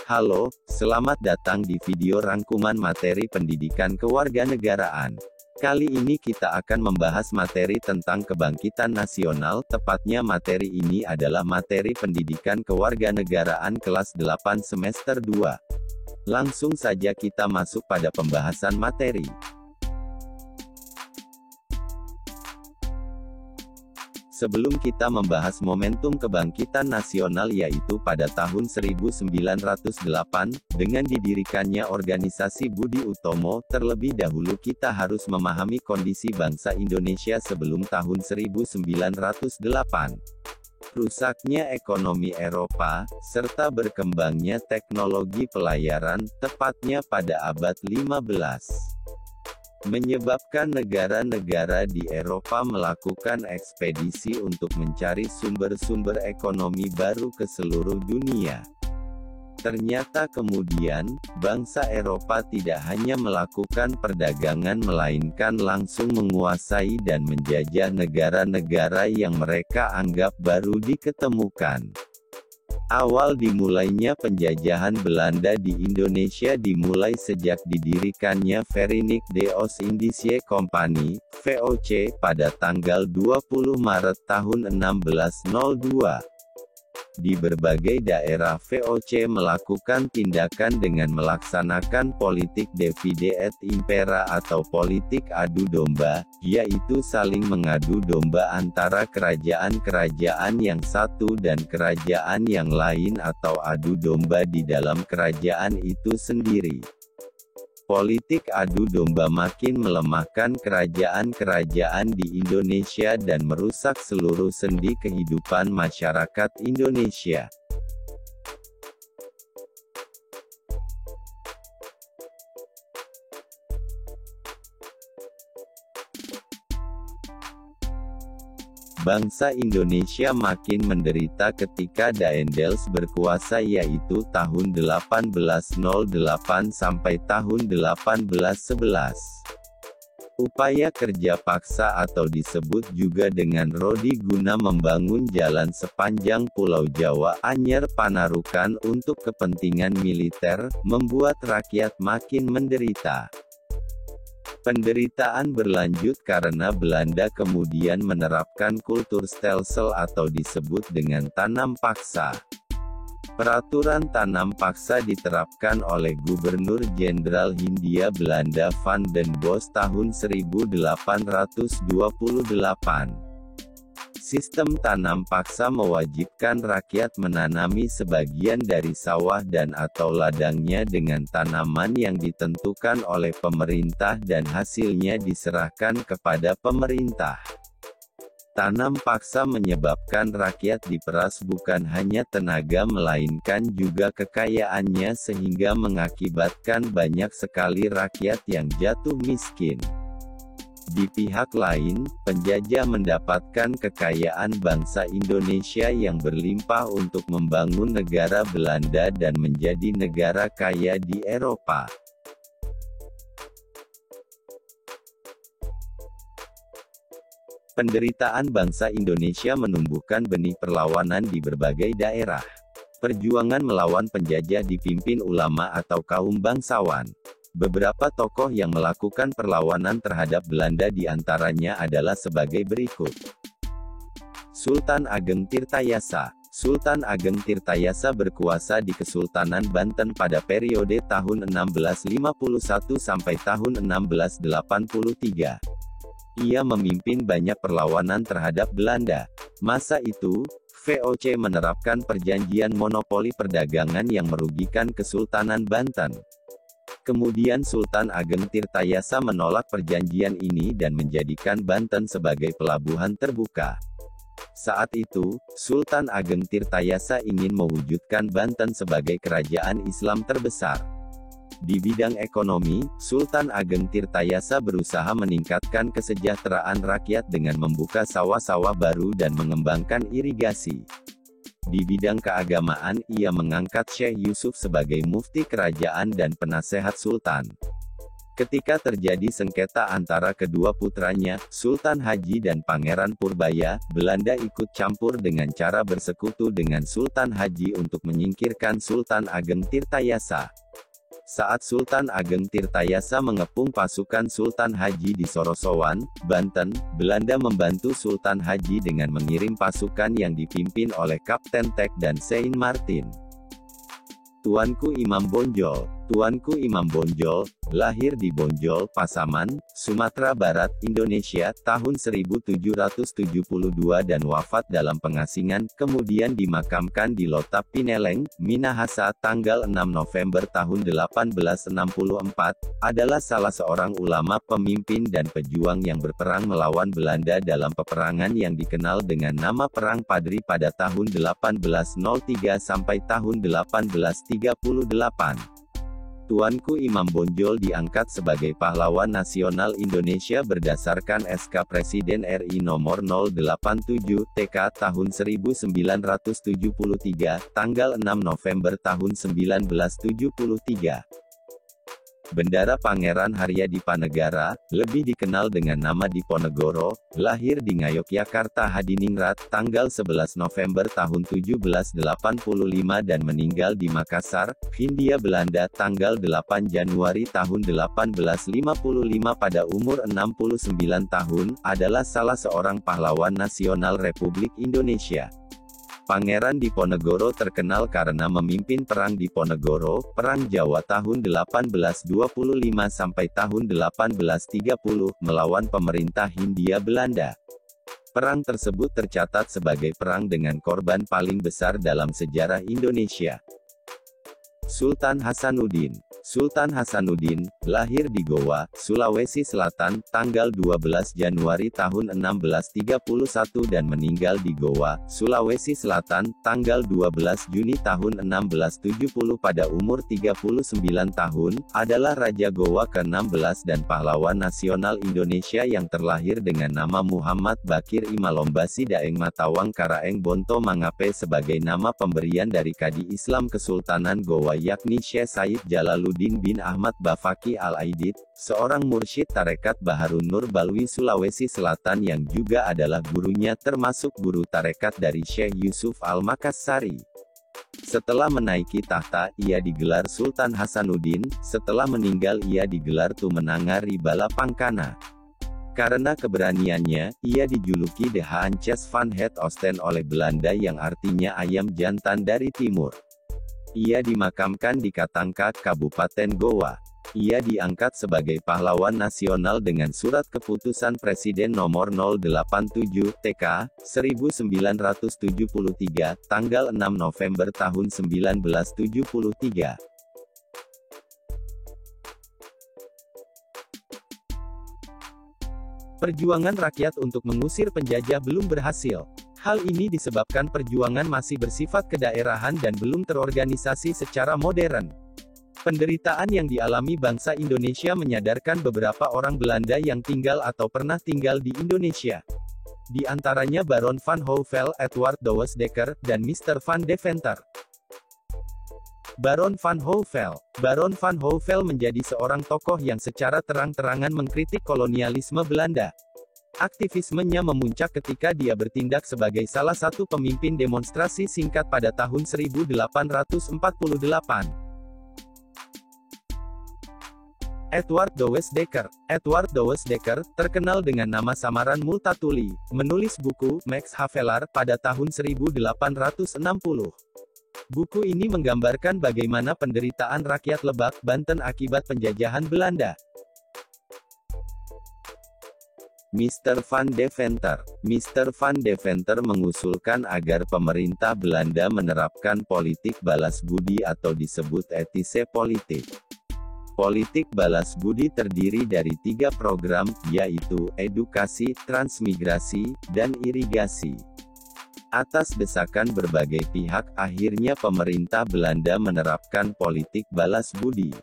Halo, selamat datang di video rangkuman materi pendidikan kewarganegaraan. Kali ini kita akan membahas materi tentang kebangkitan nasional, tepatnya materi ini adalah materi pendidikan kewarganegaraan kelas 8 semester 2. Langsung saja kita masuk pada pembahasan materi. Sebelum kita membahas momentum kebangkitan nasional yaitu pada tahun 1908, dengan didirikannya organisasi Budi Utomo, terlebih dahulu kita harus memahami kondisi bangsa Indonesia sebelum tahun 1908. Rusaknya ekonomi Eropa, serta berkembangnya teknologi pelayaran, tepatnya pada abad 15. Menyebabkan negara-negara di Eropa melakukan ekspedisi untuk mencari sumber-sumber ekonomi baru ke seluruh dunia. Ternyata kemudian, bangsa Eropa tidak hanya melakukan perdagangan melainkan langsung menguasai dan menjajah negara-negara yang mereka anggap baru diketemukan. Awal dimulainya penjajahan Belanda di Indonesia dimulai sejak didirikannya Verenigde Oost-Indische Compagnie, VOC, pada tanggal 20 Maret tahun 1602. Di berbagai daerah VOC melakukan tindakan dengan melaksanakan politik divide et impera atau politik adu domba, yaitu saling mengadu domba antara kerajaan-kerajaan yang satu dan kerajaan yang lain atau adu domba di dalam kerajaan itu sendiri. Politik adu domba makin melemahkan kerajaan-kerajaan di Indonesia dan merusak seluruh sendi kehidupan masyarakat Indonesia. Bangsa Indonesia makin menderita ketika Daendels berkuasa yaitu tahun 1808 sampai tahun 1811. Upaya kerja paksa atau disebut juga dengan Rodi guna membangun jalan sepanjang Pulau Jawa Anyer Panarukan untuk kepentingan militer, membuat rakyat makin menderita. Penderitaan berlanjut karena Belanda kemudian menerapkan kultur stelsel atau disebut dengan tanam paksa. Peraturan tanam paksa diterapkan oleh Gubernur Jenderal Hindia Belanda Van den Bosch tahun 1828. Sistem tanam paksa mewajibkan rakyat menanami sebagian dari sawah dan atau ladangnya dengan tanaman yang ditentukan oleh pemerintah dan hasilnya diserahkan kepada pemerintah. Tanam paksa menyebabkan rakyat diperas bukan hanya tenaga melainkan juga kekayaannya sehingga mengakibatkan banyak sekali rakyat yang jatuh miskin. Di pihak lain, penjajah mendapatkan kekayaan bangsa Indonesia yang berlimpah untuk membangun negara Belanda dan menjadi negara kaya di Eropa. Penderitaan bangsa Indonesia menumbuhkan benih perlawanan di berbagai daerah. Perjuangan melawan penjajah dipimpin ulama atau kaum bangsawan. Beberapa tokoh yang melakukan perlawanan terhadap Belanda diantaranya adalah sebagai berikut. Sultan Ageng Tirtayasa. Sultan Ageng Tirtayasa berkuasa di Kesultanan Banten pada periode tahun 1651 sampai tahun 1683. Ia memimpin banyak perlawanan terhadap Belanda. Masa itu, VOC menerapkan perjanjian monopoli perdagangan yang merugikan Kesultanan Banten. Kemudian Sultan Ageng Tirtayasa menolak perjanjian ini dan menjadikan Banten sebagai pelabuhan terbuka. Saat itu, Sultan Ageng Tirtayasa ingin mewujudkan Banten sebagai kerajaan Islam terbesar. Di bidang ekonomi, Sultan Ageng Tirtayasa berusaha meningkatkan kesejahteraan rakyat dengan membuka sawah-sawah baru dan mengembangkan irigasi. Di bidang keagamaan, ia mengangkat Syekh Yusuf sebagai mufti kerajaan dan penasehat sultan. Ketika terjadi sengketa antara kedua putranya, Sultan Haji dan Pangeran Purbaya, Belanda ikut campur dengan cara bersekutu dengan Sultan Haji untuk menyingkirkan Sultan Ageng Tirtayasa. Saat Sultan Ageng Tirtayasa mengepung pasukan Sultan Haji di Sorosowan, Banten, Belanda membantu Sultan Haji dengan mengirim pasukan yang dipimpin oleh Kapten Tek dan Saint Martin. Tuanku Imam Bonjol. Tuanku Imam Bonjol, lahir di Bonjol, Pasaman, Sumatera Barat, Indonesia, tahun 1772 dan wafat dalam pengasingan, kemudian dimakamkan di Lotap Pineleng, Minahasa, tanggal 6 November tahun 1864, adalah salah seorang ulama, pemimpin dan pejuang yang berperang melawan Belanda dalam peperangan yang dikenal dengan nama Perang Padri pada tahun 1803 sampai tahun 1838. Tuanku Imam Bonjol diangkat sebagai pahlawan nasional Indonesia berdasarkan SK Presiden RI nomor 087 TK tahun 1973, tanggal 6 November tahun 1973. Bendara Pangeran Haryadipanegara, lebih dikenal dengan nama Diponegoro, lahir di Ngayogyakarta Hadiningrat, tanggal 11 November tahun 1785 dan meninggal di Makassar, Hindia Belanda, tanggal 8 Januari tahun 1855 pada umur 69 tahun, adalah salah seorang pahlawan nasional Republik Indonesia. Pangeran Diponegoro terkenal karena memimpin Perang Diponegoro, Perang Jawa tahun 1825 sampai tahun 1830, melawan pemerintah Hindia Belanda. Perang tersebut tercatat sebagai perang dengan korban paling besar dalam sejarah Indonesia. Sultan Hasanuddin. Sultan Hasanuddin, lahir di Goa, Sulawesi Selatan, tanggal 12 Januari tahun 1631 dan meninggal di Goa, Sulawesi Selatan, tanggal 12 Juni tahun 1670 pada umur 39 tahun, adalah Raja Goa ke-16 dan pahlawan nasional Indonesia yang terlahir dengan nama Muhammad Bakir Imalombasi Daeng Matawang Karaeng Bonto Mangape sebagai nama pemberian dari Kadi Islam Kesultanan Goa yakni Syekh Said Jalaluddin bin Ahmad Bafaki Al-Aidid, seorang mursyid tarekat Baharun Nur Balwi Sulawesi Selatan yang juga adalah gurunya termasuk guru tarekat dari Syekh Yusuf Al-Makassari. Setelah menaiki tahta, ia digelar Sultan Hasanuddin, setelah meninggal ia digelar Tumenanga Ribala Pangkana. Karena keberaniannya, ia dijuluki The Haantjes van het Oosten oleh Belanda yang artinya ayam jantan dari timur. Ia dimakamkan di Katangka, Kabupaten Goa. Ia diangkat sebagai pahlawan nasional dengan surat keputusan Presiden nomor 087 TK 1973, tanggal 6 November tahun 1973. Perjuangan rakyat untuk mengusir penjajah belum berhasil. Hal ini disebabkan perjuangan masih bersifat kedaerahan dan belum terorganisasi secara modern. Penderitaan yang dialami bangsa Indonesia menyadarkan beberapa orang Belanda yang tinggal atau pernah tinggal di Indonesia. Di antaranya Baron van Houvel, Edward Douwes Dekker, dan Mr. van Deventer. Baron van Houvel. Baron van Houvel menjadi seorang tokoh yang secara terang-terangan mengkritik kolonialisme Belanda. Aktivismenya memuncak ketika dia bertindak sebagai salah satu pemimpin demonstrasi singkat pada tahun 1848. Edward Douwes Dekker. Edward Douwes Dekker, terkenal dengan nama samaran Multatuli, menulis buku Max Havelaar pada tahun 1860. Buku ini menggambarkan bagaimana penderitaan rakyat Lebak, Banten akibat penjajahan Belanda. Mr. van Deventer. Mr. van Deventer mengusulkan agar pemerintah Belanda menerapkan politik balas budi atau disebut etise politik. Politik balas budi terdiri dari 3 program, yaitu edukasi, transmigrasi, dan irigasi. Atas desakan berbagai pihak, akhirnya pemerintah Belanda menerapkan politik balas budi.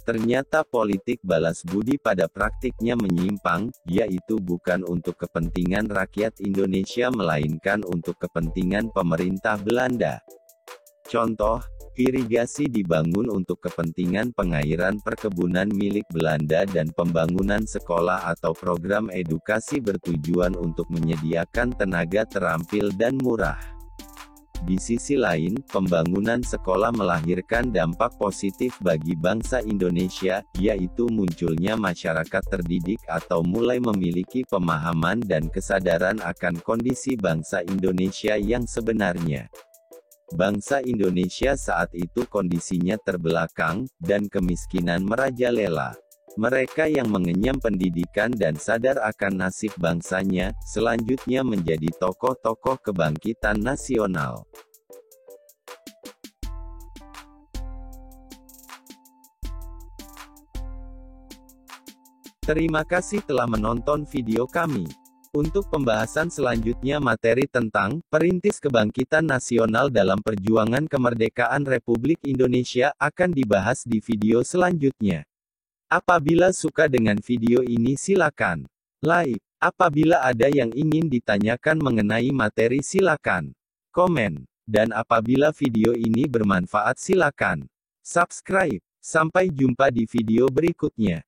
Ternyata politik balas budi pada praktiknya menyimpang, yaitu bukan untuk kepentingan rakyat Indonesia melainkan untuk kepentingan pemerintah Belanda. Contoh, Irigasi dibangun untuk kepentingan pengairan perkebunan milik Belanda dan pembangunan sekolah atau program edukasi bertujuan untuk menyediakan tenaga terampil dan murah. Di sisi lain, pembangunan sekolah melahirkan dampak positif bagi bangsa Indonesia, yaitu munculnya masyarakat terdidik atau mulai memiliki pemahaman dan kesadaran akan kondisi bangsa Indonesia yang sebenarnya. Bangsa Indonesia saat itu kondisinya terbelakang, dan kemiskinan merajalela. Mereka yang mengenyam pendidikan dan sadar akan nasib bangsanya, selanjutnya menjadi tokoh-tokoh kebangkitan nasional. Terima kasih telah menonton video kami. Untuk pembahasan selanjutnya materi tentang Perintis Kebangkitan Nasional dalam Perjuangan Kemerdekaan Republik Indonesia akan dibahas di video selanjutnya. Apabila suka dengan video ini silakan like. Apabila ada yang ingin ditanyakan mengenai materi silakan komen. Dan apabila video ini bermanfaat silakan subscribe. Sampai jumpa di video berikutnya.